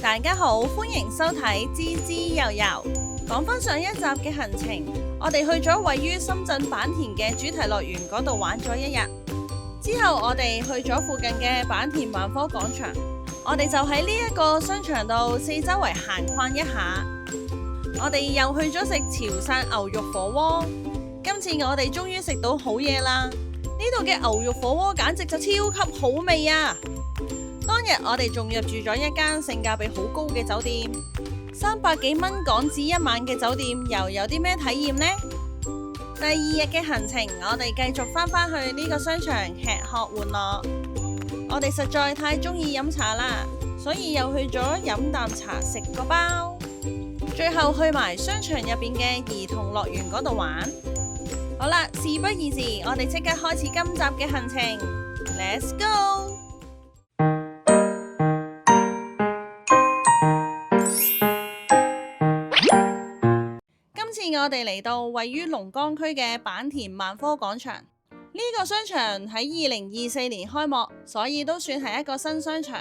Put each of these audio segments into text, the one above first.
大家好，歡迎收睇滋滋遊遊。講返上一集嘅行程，我哋去咗位於深圳坂田嘅主題樂園嗰度玩咗一日，之後我哋去咗附近嘅坂田萬科廣場，我哋就喺呢一個商場度四周圍行逛一下。我哋又去咗食潮汕牛肉火鍋，今次我哋終於食到好嘢啦！呢度嘅牛肉火鍋簡直就超級好味啊！當日我哋仲入住咗一間性價比好高嘅酒店，300幾蚊港紙一晚嘅酒店，又有啲咩體驗呢？第二日嘅行程，我哋繼續返去呢個商場吃喝玩樂。我哋實在太中意飲茶啦，所以又去咗飲啖茶食個包，最後去埋商場入邊嘅兒童樂園嗰度玩。好啦，事不宜遲，我哋即刻開始今集嘅行程 ，Let's go！我哋嚟到位於龍崗區嘅坂田萬科廣場，呢個商場喺2024年開幕，所以都算係一個新商場。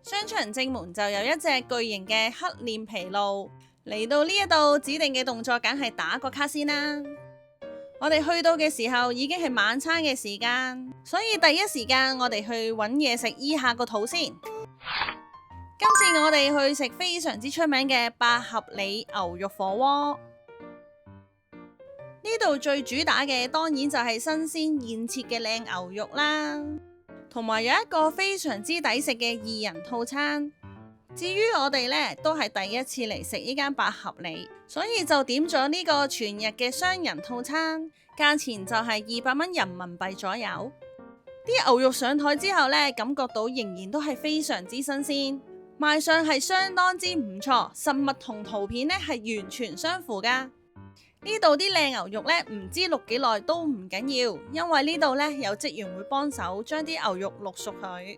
商場正門就有一隻巨型嘅黑臉琵鷺，嚟到呢一度指定嘅動作梗係打個卡先啦。我哋去到嘅時候已經係晚餐嘅時間，所以第一時間我哋去揾嘢食醫下個肚先。今次我哋去食非常之出名嘅八合里牛肉火鍋。呢度最主打嘅當然就係新鮮現切嘅靚牛肉啦，同埋有一個非常之抵食嘅2人套餐。至於我哋呢，都係第一次嚟食呢間八合里，所以就點咗呢個全日嘅雙人套餐，價錢就係200蚊人民幣左右。啲牛肉上台之後呢，感覺到仍然都係非常之新鮮，賣相係相當之唔錯，實物同圖片呢係完全相符噶。呢度啲靚牛肉呢，唔知淥幾耐都唔緊要，因為呢度呢有職員會幫手將啲牛肉淥熟佢。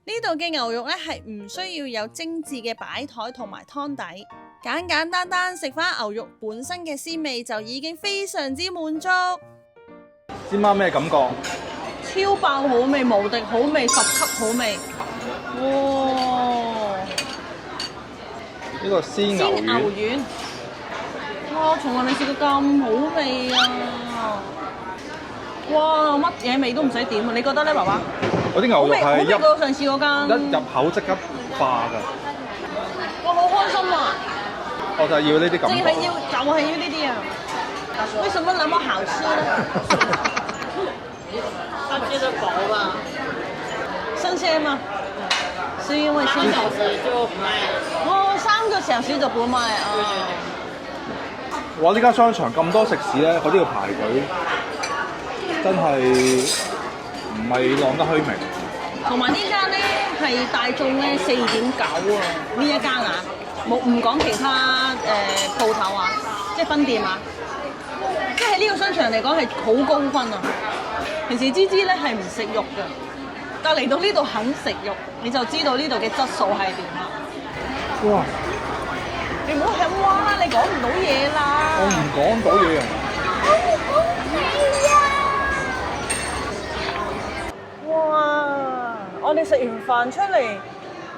呢度嘅牛肉呢係唔需要有精緻嘅擺台同埋湯底，簡簡單單食翻牛肉本身嘅鮮味就已經非常之滿足。芝麻咩感覺？超爆好味，無敵好味，10級好味。哇！呢個鮮牛丸。哇！從來未試過咁好味啊！哇！乜嘢味都唔使點啊！你覺得呢，爸爸？嗰啲牛肉係好味過上次嗰間。一入口即刻化㗎。我好開心啊！我就係要呢啲感覺。就係要呢啲啊！為什麼那麼好吃呢？它接得薄吧？新鮮嗎？是因為新鮮。3小時就不賣。哦，3個小時就不賣啊！哇！呢間商場咁多食肆咧，嗰啲要排隊，真係唔係浪得虛名。同埋呢間咧係大眾咧4.9啊，呢一間啊，唔講其他鋪頭啊，即係分店啊，即係呢個商場嚟講係好高分啊。平時芝芝咧係唔食肉嘅，但嚟到呢度肯食肉，你就知道呢度嘅質素係點啦。哇！你唔好響哇啦，你講唔到嘢啦。我唔講到嘢啊！哇！我哋食完飯出嚟，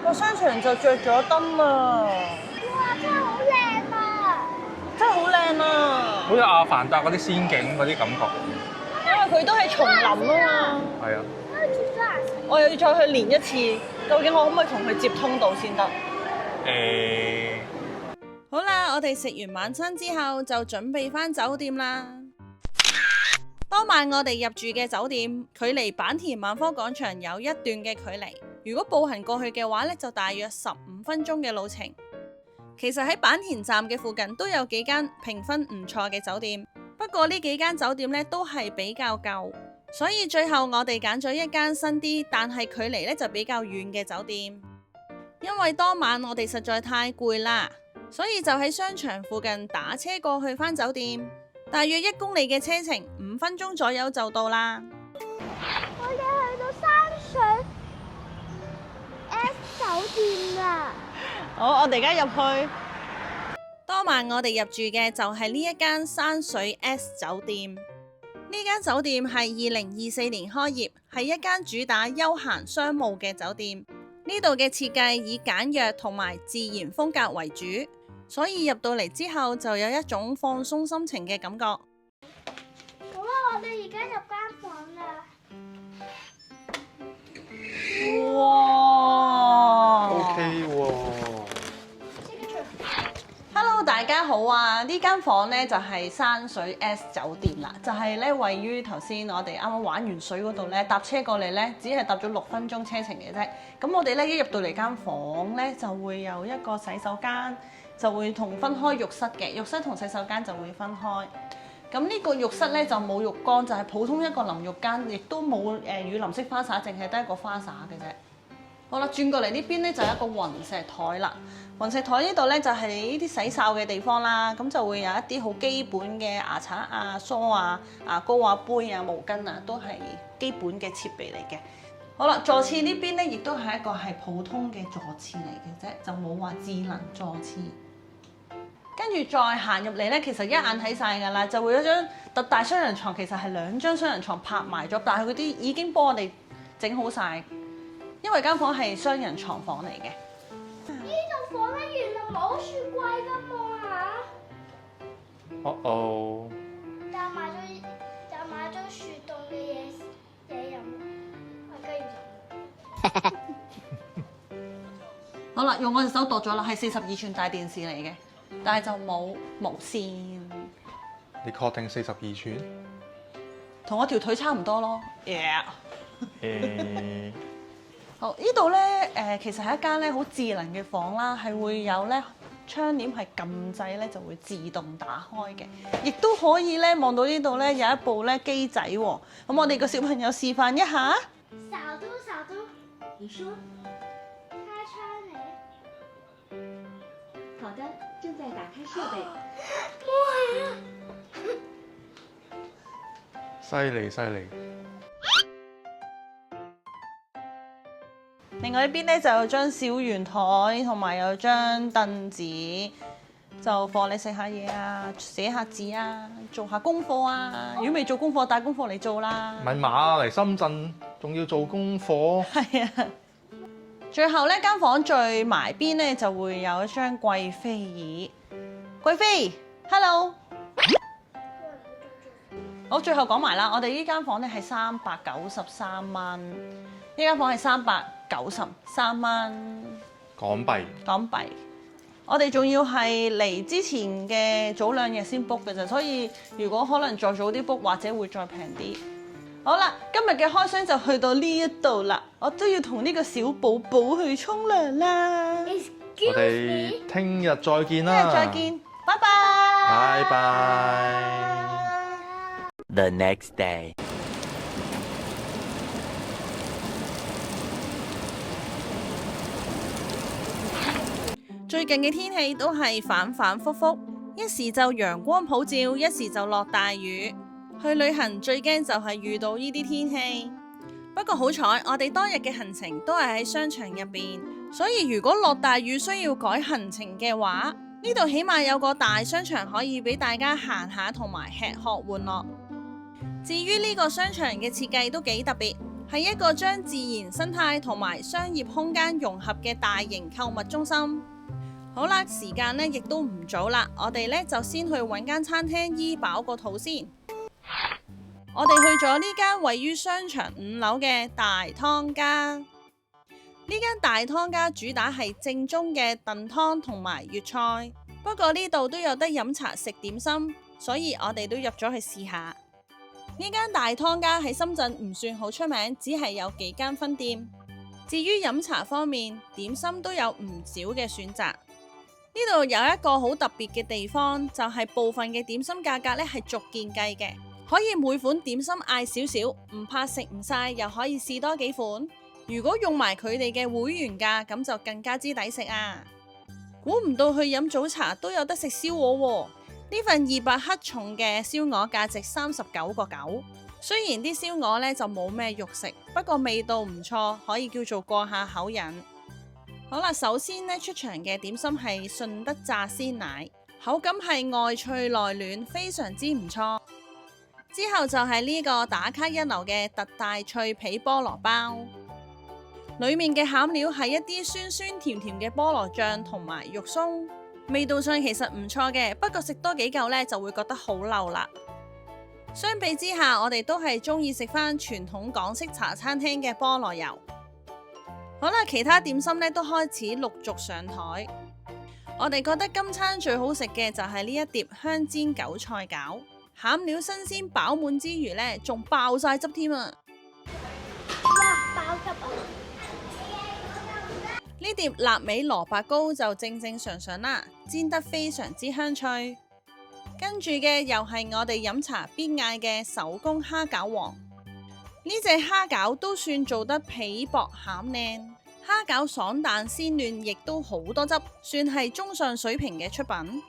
個商場就着咗燈啦。哇！真係好靚啊！真係好靚啊！好似阿凡達嗰啲仙境嗰啲感覺。因為佢都係叢林啊嘛。係啊。我又要再去練一次，究竟我可唔可以同佢接通到先得？好啦，我哋食完晚餐之後就準備返酒店啦。當晚我哋入住嘅酒店距離坂田萬科廣場有一段嘅距離，如果步行過去嘅話呢，就大約15分鐘嘅路程。其實喺坂田站嘅附近都有幾間評分唔錯嘅酒店，不過呢幾間酒店呢都係比較舊，所以最後我哋揀咗一間新啲，但係距離呢就比較遠嘅酒店。因為當晚我哋實在太攰啦，所以就喺商場附近打車過去返酒店，大約1公里嘅車程，5分鐘左右就到啦。我哋去到山水 S 酒店啦。好，我哋而家入去。當晚我哋入住嘅就係呢一間山水 S 酒店。呢間酒店係2024年開業，係一間主打休閒商務嘅酒店。呢度嘅設計以簡約同埋自然風格為主，所以入到嚟之後就有一種放鬆心情嘅感覺。好啦，我哋而家入間房啦。哇 OK 喎。Hello， 大家好啊！呢間房呢就係山水 S 酒店啦，就係咧位於頭先我哋啱啱玩完水嗰度咧，搭車過嚟咧，只係搭咗6分鐘車程嘅啫。咁我哋咧一入到嚟間房咧，就會有一個洗手間，就會分開浴室嘅，浴室同洗手間就會分開。咁呢個浴室咧就冇浴缸，就係普通一個淋浴間，亦都冇雨淋式花灑，淨係得一個花灑嘅啫。好啦，轉過嚟呢邊咧就係一個雲石台啦。雲石台呢度咧就係呢啲洗漱嘅地方啦，咁就會有一啲好基本嘅牙刷啊、梳啊、牙膏啊、杯啊、毛巾啊，都係基本嘅設備嚟嘅。好啦，座廁呢邊咧亦都係一個係普通嘅座廁嚟嘅啫，就冇話智能座廁。跟住再行入嚟咧，其實一眼睇晒㗎啦，就會有一張特大雙人床，其實係2張雙人床拍埋咗，但係嗰啲已經幫我哋整好晒，因為間房係雙人床房嚟嘅。呢度房咧原來冇雪櫃㗎嘛哦。但買咗雪凍嘅嘢飲，我而家要飲。好啦，用我隻手度咗啦，係42寸大電視嚟嘅，但係就冇無線。你確定42寸？同我條腿差唔多咯。Yeah。好，呢度咧其實係一間咧好智能嘅房啦，係會有咧窗簾係撳掣咧就會自動打開嘅，亦都可以咧望到呢度咧有一部咧機仔喎。咁我哋個小朋友示範一下。掃都，你說開窗嚟。好的，正在打開設備。犀利。另外呢邊咧就有張小圓台，同埋有張凳子，就放你食下嘢啊、寫下字啊、做下功課啊。如果未做功課，帶功課嚟做啦。咪馬嚟深圳，仲要做功課。係啊。最後呢間房最埋邊咧就會有一張貴妃椅。貴妃 ，hello。好，最後講埋啦，我哋呢間房咧係393蚊，呢間房係393蚊港幣。我哋仲要係嚟之前嘅早2日先 book 嘅啫，所以如果可能再早啲 book，或者會再平啲。好啦，今日嘅開箱就去到呢一度啦，我都要同呢個小寶寶去沖涼啦。我哋聽日再見聽日啦。再見，拜拜。拜拜。The next day. 最近嘅天氣都係反反覆覆，一時就陽光普照，一時就落大雨。去旅行最驚就係遇到呢啲天氣。不過好彩，我哋當日嘅行程都係喺商場入邊，所以如果落大雨需要改行程嘅話，呢度起碼有個大商場可以俾大家行下同埋吃喝玩樂。至於呢個商場嘅設計都幾特別，係一個將自然生態同埋商業空間融合嘅大型購物中心。好啦，時間呢亦都唔早啦，我哋呢就先去揾間餐廳醫飽個肚先。我哋去咗呢間位於商場5樓嘅大湯家。呢間大湯家主打係正宗嘅燉湯同埋粵菜，不過呢度都有得飲茶食點心，所以我哋都入咗去試下。呢間大湯家喺深圳唔算好出名，只係有幾間分店。至於飲茶方面，點心都有唔少嘅選擇。呢度有一個好特別嘅地方，就係部分嘅點心價格咧係逐件計嘅，可以每款點心嗌少少，唔怕食唔晒，又可以試多幾款。如果用埋佢哋嘅會員價，咁就更加之抵食啊！估唔到去飲早茶都有得食燒鵝喎。呢份200克重嘅燒鵝價值39.9，雖然啲燒鵝咧就冇咩肉食，不過味道唔錯，可以叫做過下口癮。好啦，首先呢，出場嘅點心係順德炸鮮奶，口感係外脆內暖，非常之唔錯。之後就係呢個打卡一流嘅特大脆皮菠蘿包。裡面嘅餡料係一啲酸酸甜甜嘅菠蘿醬同埋肉鬆，味道上其實唔錯嘅，不過食多幾嚿呢就會覺得好漏啦。相比之下，我哋都係中意食返傳統港式茶餐廳嘅菠蘿油。好啦，其他點心呢都開始陸續上台。我哋覺得今餐最好食嘅就係呢一碟香煎韭菜餃，餡料新鮮飽滿之餘呢，仲爆晒汁添啊！哇，爆汁啊！呢碟臘味蘿蔔糕就正正常常啦，煎得非常之香脆。跟住嘅又係我哋飲茶必嗌嘅手工蝦餃王。呢隻蝦餃都算做得皮薄餡靚，蝦餃爽彈鮮嫩，亦都好多汁，算係中上水平嘅出品。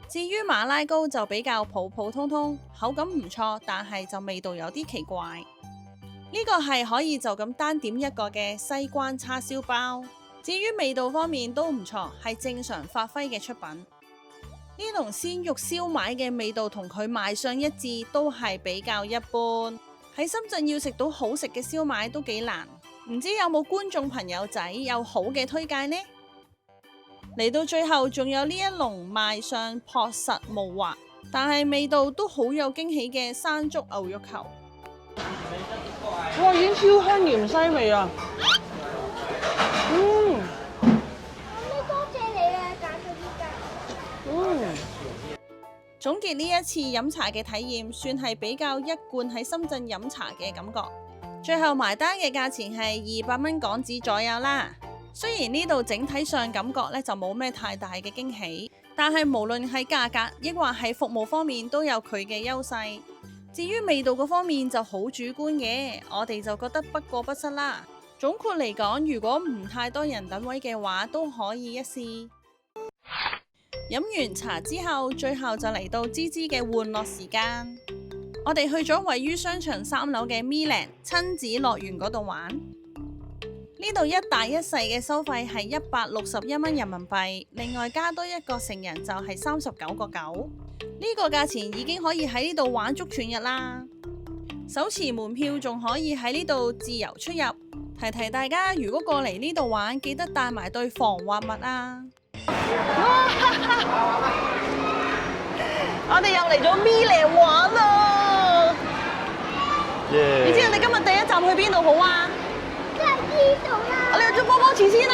至於馬拉糕就比較普普通通，口感唔錯，但係就味道有啲奇怪。呢個係可以就咁單點一個嘅西關叉燒包。至於味道方面都唔錯，係正常發揮嘅出品。呢籠鮮肉燒賣嘅味道同佢賣相一致，都係比較一般。喺深圳要食到好食嘅燒賣都幾難，唔知有冇觀眾朋友仔有好嘅推介呢？嚟到最後仲有呢一籠賣相樸實無華，但係味道都好有驚喜嘅山竹牛肉球。哇，已經超香芫茜味啊！多謝你啊，揀咗呢間。總結呢一次飲茶嘅體驗，算係比較一貫喺深圳飲茶嘅感覺。最後埋單嘅價錢係200蚊港紙左右啦。雖然呢度整體上感覺呢就冇咩太大嘅驚喜，但係無論係價格抑或係服務方面都有佢嘅優勢。至於味道嗰方面就好主觀嘅，我哋就覺得不過不失啦。總括嚟講，如果唔太多人等位嘅話，都可以一試。飲完茶之後，最後就嚟到芝芝嘅玩樂時間。我哋去咗位於商場3樓嘅 MeLand 親子樂園嗰度玩。呢度一大一細嘅收費係161蚊人民幣，另外加多一個成人就係39.9。呢個價錢已經可以喺呢度玩足全日啦。手持門票仲可以喺呢度自由出入。提提大家，如果過嚟呢度玩，記得帶埋對防滑襪啊！我哋又嚟咗 MeLand 玩啦！你知道你今日第一站去邊度好啊？即係呢度啦。我哋去做波波池先啦！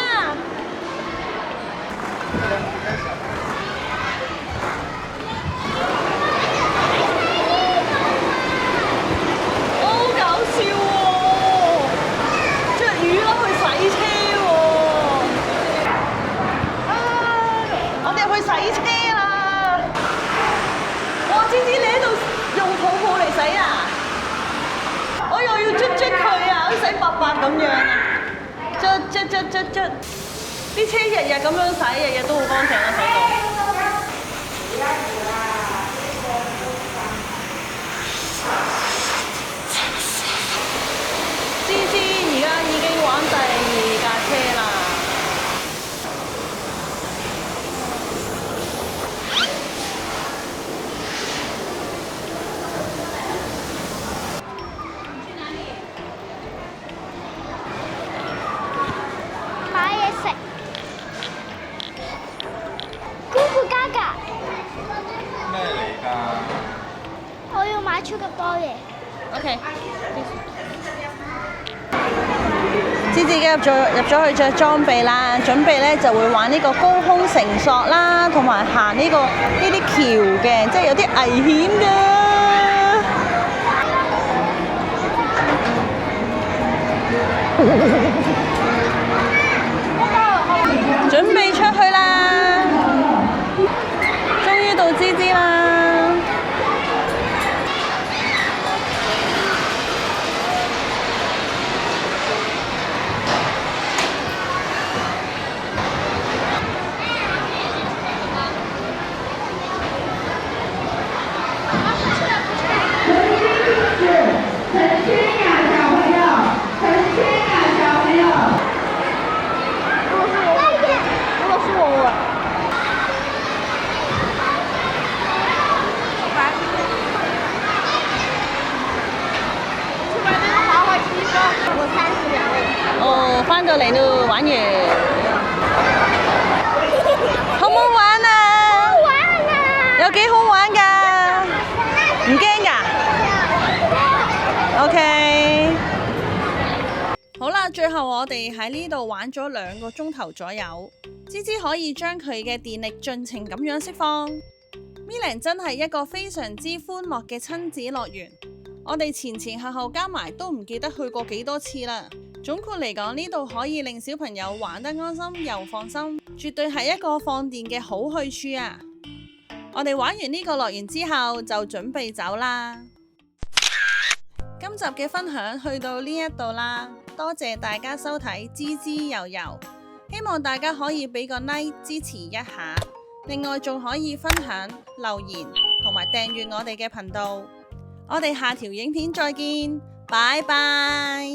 好搞笑喎！着雨褸去洗車喎！我哋入去洗車啦！哇，芝芝你喺度用泡泡嚟洗啊？我又要捽佢啊，好似洗白白咁樣啊！捽，啲車日日咁樣洗，日日都好乾淨啊，洗到。芝芝而家已經玩第2架車啦。買嘢食。姑姑加價。咩嚟㗎？我要買超級多嘢。OK。芝芝入咗去着裝備啦，準備咧就會玩呢個高空繩索啦，同埋行呢啲橋嘅，即係有啲危險㗎。準備出去啦！終於到芝芝啦！成群小朋友玩完，好唔好玩啊？好玩啊！有幾好玩㗎？唔驚㗎？OK。好啦，最後我哋喺呢度玩咗2個鐘頭左右，芝芝可以將佢嘅電力盡情咁樣釋放。Milling 真係一個非常之歡樂嘅親子樂園，我哋前後加埋都唔記得去過幾多次啦。總括嚟講，呢度可以令小朋友玩得安心又放心，絕對係一個放電嘅好去處啊！我哋玩完呢個樂園之後就準備走啦。今集嘅分享去到呢一度啦，多謝大家收睇滋滋悠悠，希望大家可以俾個 like 支持一下，另外仲可以分享、留言同埋訂閱我哋嘅頻道。我哋下條影片再見，拜拜。